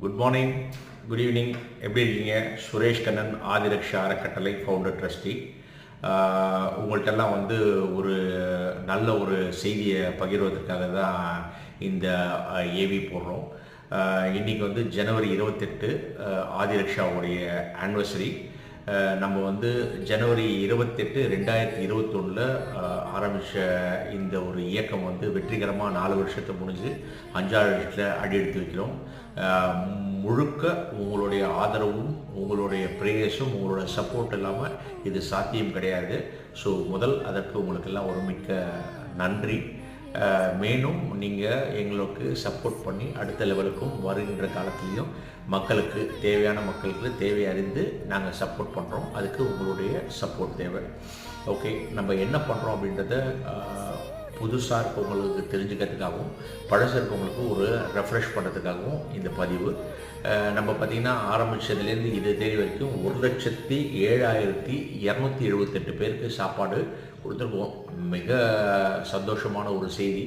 Good morning, good evening. எப்படி இருக்கீங்க? சுரேஷ் கண்ணன், ஆதிரக்ஷா அறக்கட்டளை ஃபவுண்டர் ட்ரஸ்டி. உங்கள்கிட்டலாம் வந்து ஒரு நல்ல ஒரு செய்தியை பகிர்வதற்காக தான் இந்த ஏவி போடுறோம். இன்றைக்கி வந்து ஜனவரி 28 ஆதிரக்ஷாவுடைய ஆனிவர்சரி. நம்ம வந்து ஜனவரி 28, 2021 ஆரம்பித்த இந்த ஒரு இயக்கம் வந்து வெற்றிகரமாக 4 வருஷத்தை முடிஞ்சு 5ஆவது வருஷத்தில் அடி எடுத்து வைக்கிறோம். முழுக்க உங்களுடைய ஆதரவும் உங்களுடைய ப்ரேயர்ஸும் உங்களோட சப்போர்ட் இல்லாமல் இது சாத்தியம் கிடையாது. ஸோ அதற்கு உங்களுக்கெல்லாம் ஒரு மிக்க நன்றி. மேலும் நீங்கள் எங்களுக்கு சப்போர்ட் பண்ணி அடுத்த லெவலுக்கும் வருகின்ற காலத்துலேயும் மக்களுக்கு தேவை அறிந்து நாங்கள் சப்போர்ட் பண்ணுறோம். அதுக்கு உங்களுடைய சப்போர்ட் தேவை. ஓகே, நம்ம என்ன பண்ணுறோம் அப்படின்றத புதுசாக இருக்கவங்களுக்கு தெரிஞ்சுக்கிறதுக்காகவும் பழசாக இருக்கவங்களுக்கு ஒரு ரெஃப்ரெஷ் பண்ணுறதுக்காகவும் இந்த பதிவு. நம்ம பார்த்திங்கன்னா ஆரம்பித்ததுலேருந்து இது தேதி வரைக்கும் 1,07,278 பேருக்கு சாப்பாடு கொடுத்துருக்கோம். மிக சந்தோஷமான ஒரு செய்தி.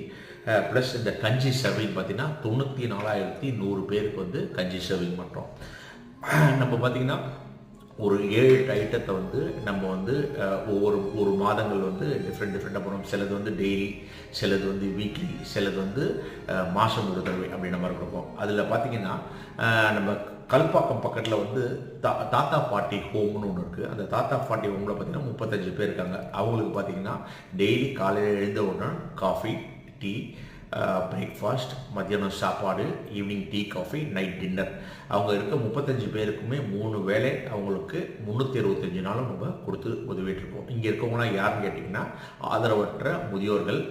ப்ளஸ் இந்த கஞ்சி சர்விங் பார்த்திங்கன்னா 94,100 பேருக்கு வந்து கஞ்சி சர்விங் பண்ணுறோம். நம்ம பார்த்திங்கன்னா ஒரு 7 ஐட்டத்தை வந்து நம்ம வந்து ஒவ்வொரு மாதங்கள் வந்து டிஃப்ரெண்ட்டாக போகிறோம். சிலது வந்து டெய்லி, சிலது வந்து வீக்லி, சிலது வந்து மாதம் ஒரு தடவை அப்படின்ற மாதிரி கொடுப்போம். அதில் பார்த்திங்கன்னா நம்ம கல்பாக்கம் பக்கத்தில் வந்து தாத்தா பாட்டி ஹோம்னு ஒன்று இருக்குது. அந்த தாத்தா பாட்டி ஹோமில் பார்த்திங்கன்னா 35 பேர் இருக்காங்க. அவங்களுக்கு பார்த்திங்கன்னா டெய்லி காலையில் எழுந்த உடனே காஃபி, டீ, பிரேக்ஃபாஸ்ட், மத்தியானம் சாப்பாடு, evening tea, coffee, night dinner. அவங்க இருக்க 35 பேருக்குமே 3 வேளை அவங்களுக்கு 365 நாளும் நம்ம கொடுத்து உதவிட்டுருக்கோம். இங்கே இருக்கவங்களாம் யாருன்னு கேட்டிங்கன்னா ஆதரவற்ற முதியோர்கள்,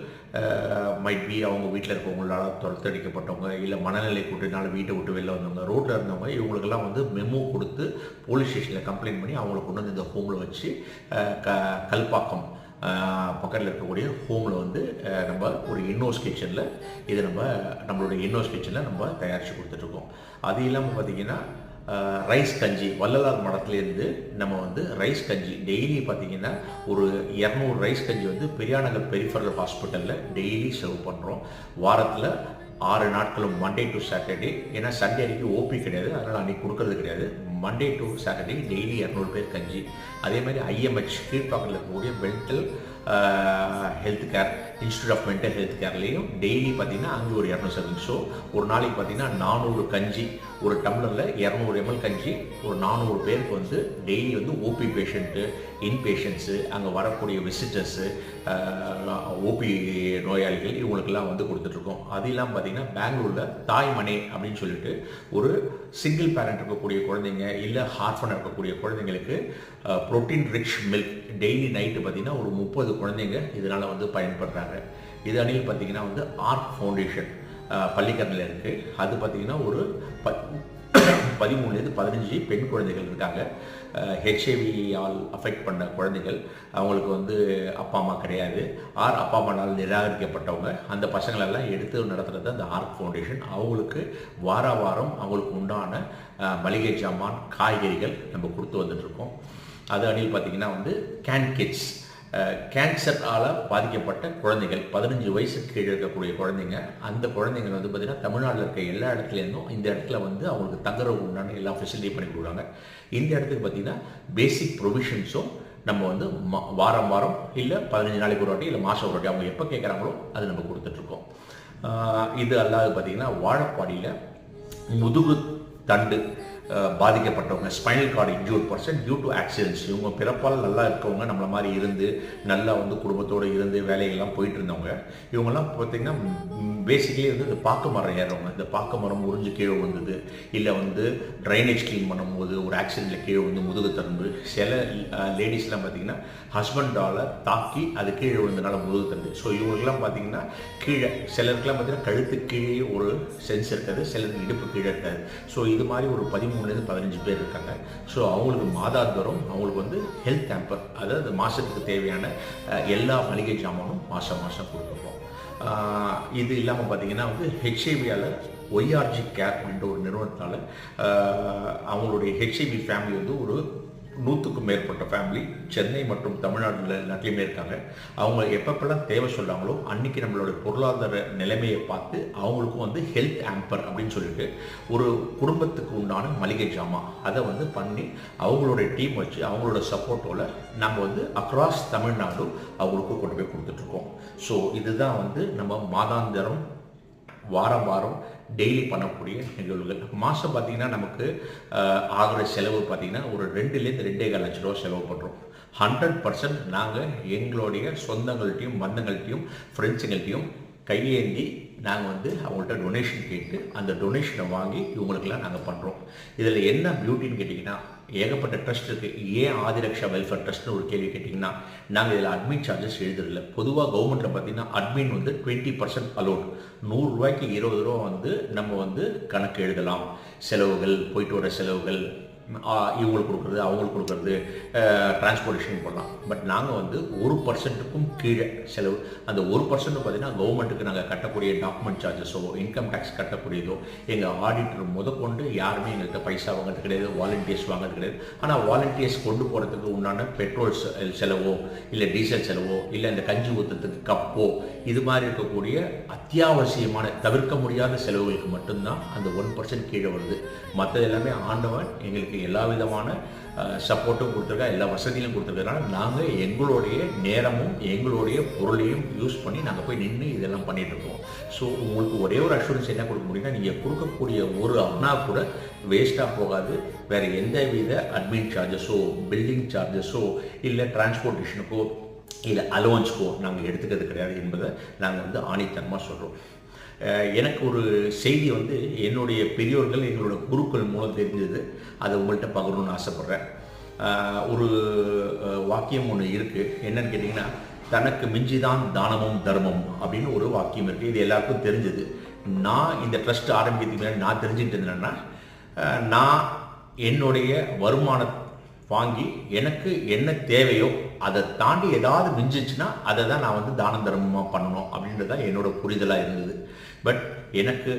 மைட் பி அவங்க வீட்டில் இருக்கவங்களால துரத்தடிக்கப்பட்டவங்க, இல்லை மனநிலை கூட்டினால வீட்டை விட்டு வெளில வந்தவங்க, ரோட்டில் இருந்தவங்க. இவங்களுக்கெல்லாம் வந்து மெமோ கொடுத்து போலீஸ் ஸ்டேஷனில் கம்ப்ளைண்ட் பண்ணி அவங்கள கொண்டு வந்து இந்த ஹோமில் வச்சு கல்பாக்கம் பக்கத்தில் இருக்கக்கூடிய ஹோமில் வந்து நம்ம ஒரு இன்னோஸ் கிச்சனில் இதை நம்மளுடைய இன்னோஸ் கிச்சனில் நம்ம தயாரித்து கொடுத்துட்ருக்கோம். அது இல்லாமல் பார்த்திங்கன்னா ரைஸ் கஞ்சி வள்ளலார் மடத்துலேருந்து நம்ம வந்து ரைஸ் கஞ்சி டெய்லி பார்த்திங்கன்னா ஒரு 200 ரைஸ் கஞ்சி வந்து பெரியாநகர் பெரிஃபரல் ஹாஸ்பிட்டலில் டெய்லி சர்வ் பண்ணுறோம். வாரத்தில் 6 நாட்களும் மண்டே டு சாட்டர்டே. ஏன்னா சண்டே அன்றைக்கி ஓபி கிடையாது, அதனால் அன்றைக்கி கொடுக்கறது கிடையாது. மண்டே டு சாட்டர்டே டெய்லி 200 பேர் கஞ்சி. அதே மாதிரி IMH கீழ்ப்பாக்கத்தில் இருக்கக்கூடிய mental health care institute of mental health கேர்லேயும் டெய்லி பார்த்திங்கன்னா அங்கே ஒரு 200 சர்விங். ஸோ ஒரு நாளைக்கு பார்த்திங்கன்னா 400 கஞ்சி, ஒரு டம்ளரில் 200 ml கஞ்சி ஒரு 400 பேருக்கு வந்து டெய்லி வந்து ஓபி பேஷண்ட்டு, இன்பேஷண்ட்ஸு, அங்கே வரக்கூடிய விசிட்டர்ஸு, ஓபி நோயாளிகள், இவங்களுக்கெல்லாம் வந்து கொடுத்துட்ருக்கோம். அது இல்லாமல் பார்த்திங்கன்னா பெங்களூரில் தாய்மனை அப்படின்னு சொல்லிட்டு ஒரு சிங்கிள் பேரண்ட் இருக்கக்கூடிய குழந்தைங்க, இல்லை ஹார்ஃபன் இருக்கக்கூடிய குழந்தைங்களுக்கு protein rich milk daily night பார்த்திங்கன்னா ஒரு 30 குழந்தைங்க இதனால் வந்து பயன்படுறாங்க. இது அணியில் பார்த்திங்கன்னா வந்து ஆர்க் ஃபவுண்டேஷன் பள்ளிக்கரணையில் இருக்குது. அது பார்த்திங்கன்னா ஒரு 13 15 பெண் குழந்தைகள் இருக்காங்க. ஹெச்ஐவியால் அஃபெக்ட் பண்ண குழந்தைகள், அவங்களுக்கு வந்து அப்பா அம்மா கிடையாது, அப்பா அம்மானால் நிராகரிக்கப்பட்டவங்க, அந்த பசங்களெல்லாம் எடுத்து நடத்துகிறது அந்த ஆர்க் ஃபவுண்டேஷன். அவங்களுக்கு வாரம் அவங்களுக்கு உண்டான மளிகை சாமான், காய்கறிகள் நம்ம கொடுத்து வந்துட்டுருக்கோம். அது அணியில் பார்த்திங்கன்னா வந்து கிட்ஸ் கேன்சரால் பாதிக்கப்பட்ட குழந்தைகள், 15 வயசுக்கு கீழே இருக்கக்கூடிய குழந்தைங்க. அந்த குழந்தைங்க வந்து பார்த்திங்கன்னா தமிழ்நாட்டில் இருக்க எல்லா இடத்துலேருந்தும் இந்த இடத்துல வந்து அவங்களுக்கு தங்குறதுக்கு உண்டான எல்லா ஃபெசிலிட்டி பண்ணி கொடுக்குறாங்க. இந்த இடத்துக்கு பார்த்திங்கன்னா பேசிக் ப்ரொவிஷன்ஸும் நம்ம வந்து வாரம் இல்லை 15 நாளைக்கு ஒரு வாட்டி, இல்லை மாதம் ஒரு வாட்டி அவங்க எப்போ கேட்குறாங்களோ அது நம்ம கொடுத்துட்ருக்கோம். இது அல்லாது பார்த்திங்கன்னா வாழப்பாடியில் முதுகு தண்டு பாதிக்கப்பட்டவங்க, spinal cord injured person due to accidents. இவங்க பிறப்பால் நல்லா இருக்கவங்க, நம்மளை மாதிரி இருந்து நல்லா வந்து குடும்பத்தோடு இருந்து வேலைகள்லாம் போயிட்டு இருந்தவங்க. இவங்கெல்லாம் பார்த்திங்கன்னா பேசிக்கலி வந்து இந்த பாக்கு மரம் ஏறுறவங்க, இந்த பாக்கு மரம் உறிஞ்சு கீழே வந்தது, இல்லை வந்து ட்ரைனேஜ் க்ளீன் பண்ணும்போது ஒரு ஆக்சிடென்ட்டில் கீழே வந்து முதுகு தண்டு. சில லேடிஸ்லாம் பார்த்திங்கன்னா ஹஸ்பண்டால் தாக்கி அது கீழே விழுந்தனால முதுகு தண்டு. ஸோ இவங்களுக்குலாம் பார்த்திங்கன்னா கீழே சிலருக்குலாம் பார்த்திங்கன்னா கழுத்து கீழே ஒரு சென்ஸ் இருக்காது, சிலருக்கு இடுப்பு கீழே இருக்காது. ஸோ இது மாதிரி ஒரு 13-15 பேர் இருக்காங்க. ஸோ அவங்களுக்கு மாதாந்தோறும் அவங்களுக்கு வந்து ஹெல்த் கேம்பர், அதாவது மாதத்துக்கு தேவையான எல்லா மளிகை சாமானும் மாதம் கொடுத்துருக்கோம். இது இல்லாமல் பார்த்திங்கன்னா வந்து ஹெச்ஐவியால் ஒய்ஆர்ஜி கேர் அப்படின்ற ஒரு நிறுவனத்தால் அவங்களுடைய ஹெச்ஐவி ஃபேமிலி வந்து ஒரு 100க்கும் மேற்பட்ட ஃபேமிலி சென்னை மற்றும் தமிழ்நாட்டிலையுமே இருக்காங்க. அவங்க எப்பப்பெல்லாம் தேவை சொல்கிறாங்களோ அன்றைக்கி நம்மளோட பொருளாதார நிலைமையை பார்த்து அவங்களுக்கும் வந்து ஹெல்த் ஆம்பர் அப்படின்னு சொல்லிட்டு ஒரு குடும்பத்துக்கு உண்டான மளிகை ஜாமான் அதை வந்து பண்ணி அவங்களோட டீம் வச்சு அவங்களோட சப்போர்ட்டோட நம்ம வந்து அக்ராஸ் தமிழ்நாடு அவங்களுக்கு கொண்டு போய் கொடுத்துட்ருக்கோம். ஸோ இதுதான் வந்து நம்ம மாதாந்திரம் வாரம் வாரம் டெய்லி பண்ணக்கூடிய நிகழ்வுகள். மாதம் பார்த்திங்கன்னா நமக்கு ஆகிற செலவு பார்த்திங்கன்னா ஒரு 2லேருந்து 2.25 லட்ச ரூபா செலவு பண்ணுறோம். 100% நாங்கள் எங்களுடைய சொந்தங்கள்ட்டையும் பந்தங்கள்ட்டையும் ஃப்ரெண்ட்ஸுங்கள்ட்டையும் கையேந்தி நாங்கள் வந்து அவங்கள்ட்ட டொனேஷன் கேட்டு அந்த டொனேஷனை வாங்கி இவங்களுக்கெல்லாம் நாங்கள் பண்ணுறோம். இதில் என்ன பியூட்டின்னு கேட்டிங்கன்னா ஏகப்பட்ட ட்ரஸ்ட் இருக்குது. ஏன் ஆதிரக்ஷா வெல்ஃபேர் ட்ரஸ்ட்னு ஒரு கேள்வி கேட்டிங்கன்னா நாங்கள் இதில் அட்மின் சார்ஜஸ் எழுதுறதில்ல. பொதுவாக கவர்மெண்ட்டில் பார்த்திங்கன்னா அட்மின் வந்து 20% அலோட். 100 ரூபாய்க்கு 20 ரூபா வந்து நம்ம வந்து கணக்கு எழுதலாம். செலவுகள், போயிட்டு வர செலவுகள், இவங்களுக்கு கொடுக்குறது அவங்களுக்கு கொடுக்குறது, டிரான்ஸ்போர்ட்டேஷன் பண்ணலாம். பட் நாங்கள் வந்து 1%க்கும் கீழே செலவு. அந்த 1% பார்த்திங்கன்னா கவர்மெண்ட்டுக்கு நாங்கள் கட்டக்கூடிய டாக்குமெண்ட் சார்ஜஸோ இன்கம் டேக்ஸ் கட்டக்கூடியதோ எங்கள் ஆடிட்டர் முதற்கொண்டு யாருமே எங்கள்கிட்ட பைசா வாங்கிறது கிடையாது, வாலண்டியர்ஸ் வாங்கிறது கிடையாது. ஆனால் வாலண்டியர்ஸ் கொண்டு போகிறதுக்கு உண்டான பெட்ரோல் செலவோ இல்லை டீசல் செலவோ இல்லை இந்த கஞ்சி ஊற்றுறதுக்கு கப்போ இது மாதிரி இருக்கக்கூடிய அத்தியாவசியமான தவிர்க்க முடியாத செலவுகளுக்கு மட்டும்தான் அந்த 1% கீழே வருது. மற்றது எல்லாமே ஆண்டவன் எங்களுக்கு எல்லா விதமான சப்போர்ட்டும் கொடுத்துருக்கா, எல்லா வசதியும் கொடுத்துருக்கனால நாங்கள் எங்களுடைய நேரமும் எங்களுடைய பொருளையும் யூஸ் பண்ணி நாங்கள் போய் நின்று இதெல்லாம் பண்ணிகிட்ருக்கோம். ஸோ உங்களுக்கு ஒரே ஒரு அஷூரன்ஸ் என்ன கொடுக்க முடியும்னா நீங்கள் கொடுக்கக்கூடிய ஒரு அண்ணா கூட வேஸ்ட்டாக போகாது. வேறு எந்த வித அட்மின் சார்ஜஸோ பில்டிங் சார்ஜஸோ இல்லை டிரான்ஸ்போர்ட்டேஷனுக்கோ இல்லை அலோவன்ஸ்க்கோ நாங்கள் எடுத்துக்கிறது கிடையாது என்பதை நாங்கள் வந்து ஆணித்தனமாக சொல்கிறோம். எனக்கு ஒரு செய்தி வந்து என்னுடைய பெரியோர்கள் எங்களோட குருக்கள் மூலம் தெரிஞ்சது, அதை உங்கள்கிட்ட பகிரணும்னு ஆசைப்பட்றேன். ஒரு வாக்கியம் ஒன்று இருக்குது. என்னன்னு கேட்டிங்கன்னா தனக்கு மிஞ்சிதான் தானமும் தர்மம் அப்படின்னு ஒரு வாக்கியம் இருக்குது. இது எல்லாருக்கும் தெரிஞ்சது. நான் இந்த ட்ரஸ்ட் ஆரம்பிக்கிறதுக்கு முன்னாடி நான் தெரிஞ்சுக்கிட்டு இருந்தேன்னா நான் என்னுடைய வருமானம் வாங்கி எனக்கு என்ன தேவையோ அதை தாண்டி ஏதாவது மிஞ்சிச்சுன்னா அதை தான் நான் வந்து தானம் தர்மமாக பண்ணணும் அப்படின்றது தான் என்னோட புரிதலாக இருந்தது. பட் எனக்கு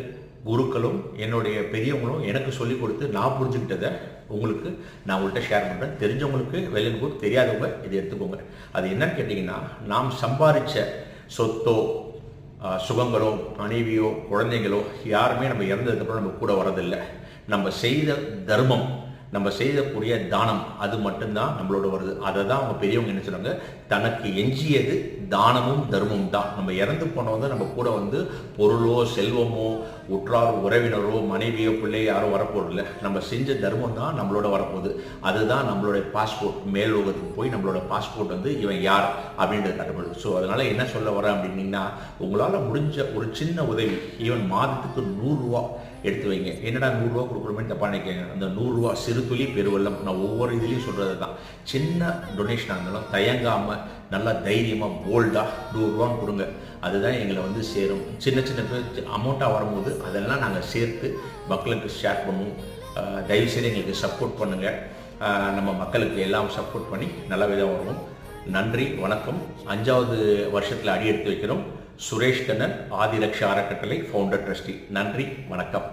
குருக்களும் என்னுடைய பெரியவங்களும் எனக்கு சொல்லிக் கொடுத்து நான் புரிஞ்சுக்கிட்டதை உங்களுக்கு நான் உங்கள்கிட்ட ஷேர் பண்ணுறேன். தெரிஞ்சவங்களுக்கு வெல் அண்ட் குட், தெரியாதவங்க இதை எடுத்துக்கோங்க. அது என்னன்னு கேட்டிங்கன்னா நாம் சம்பாதிச்ச சொத்தோ சுகங்களோ மனைவியோ குழந்தைங்களோ யாருமே நம்ம இறந்ததுக்கப்புறம் நம்ம கூட வரதில்லை. நம்ம செய்த தர்மம், நம்ம செய்யக்கூடிய தானம் அது மட்டும்தான் நம்மளோட வருது. அதை தான் அவங்க பெரியவங்க என்ன சொல்றாங்க, தனக்கு எஞ்சியது தானமும் தர்மமும் தான். நம்ம இறந்து போனவங்க நம்ம கூட வந்து பொருளோ செல்வமோ உற்றாரோ உறவினரோ மனைவியோ பிள்ளையோ யாரோ வரப்போறதில்லை. நம்ம செஞ்ச தர்மம் தான் நம்மளோட வரப்போகுது. அதுதான் நம்மளுடைய பாஸ்போர்ட். மேலோகத்துக்கு போய் நம்மளோட பாஸ்போர்ட் வந்து இவன் யார் அப்படின்றது கட்டப்படுது. ஸோ அதனால என்ன சொல்ல வரேன் அப்படின்னீங்கன்னா உங்களால் முடிஞ்ச ஒரு சின்ன உதவி, ஈவன் மாதத்துக்கு 100 ரூபா எடுத்து வைங்க. என்னடா 100 ரூபா கொடுக்குறோமே தப்பா நினைக்கிறேன். அந்த 100 ரூபா சிறு துளி பெருவெல்லம். நான் ஒவ்வொரு இதுலேயும் சொல்கிறது தான். சின்ன டொனேஷனாக இருந்தாலும் தயங்காமல் நல்லா தைரியமாக போல்டாக 100 ரூபான்னு கொடுங்க. அதுதான் எங்களை வந்து சேரும். சின்ன சின்ன அமௌண்ட்டாக வரும்போது அதெல்லாம் நாங்கள் சேர்த்து மக்களுக்கு ஷேர் பண்ணுவோம். தயவுசெய்து எங்களுக்கு சப்போர்ட் பண்ணுங்கள். நம்ம மக்களுக்கு எல்லாம் சப்போர்ட் பண்ணி நல்ல விதம் வருவோம். நன்றி, வணக்கம். 5வது வருஷத்தில் அடி எடுத்து வைக்கிறோம். சுரேஷ் கண்ணன், ஆதிரக்ஷா அறக்கட்டளை ஃபவுண்டர் ட்ரஸ்டி. நன்றி, வணக்கம்.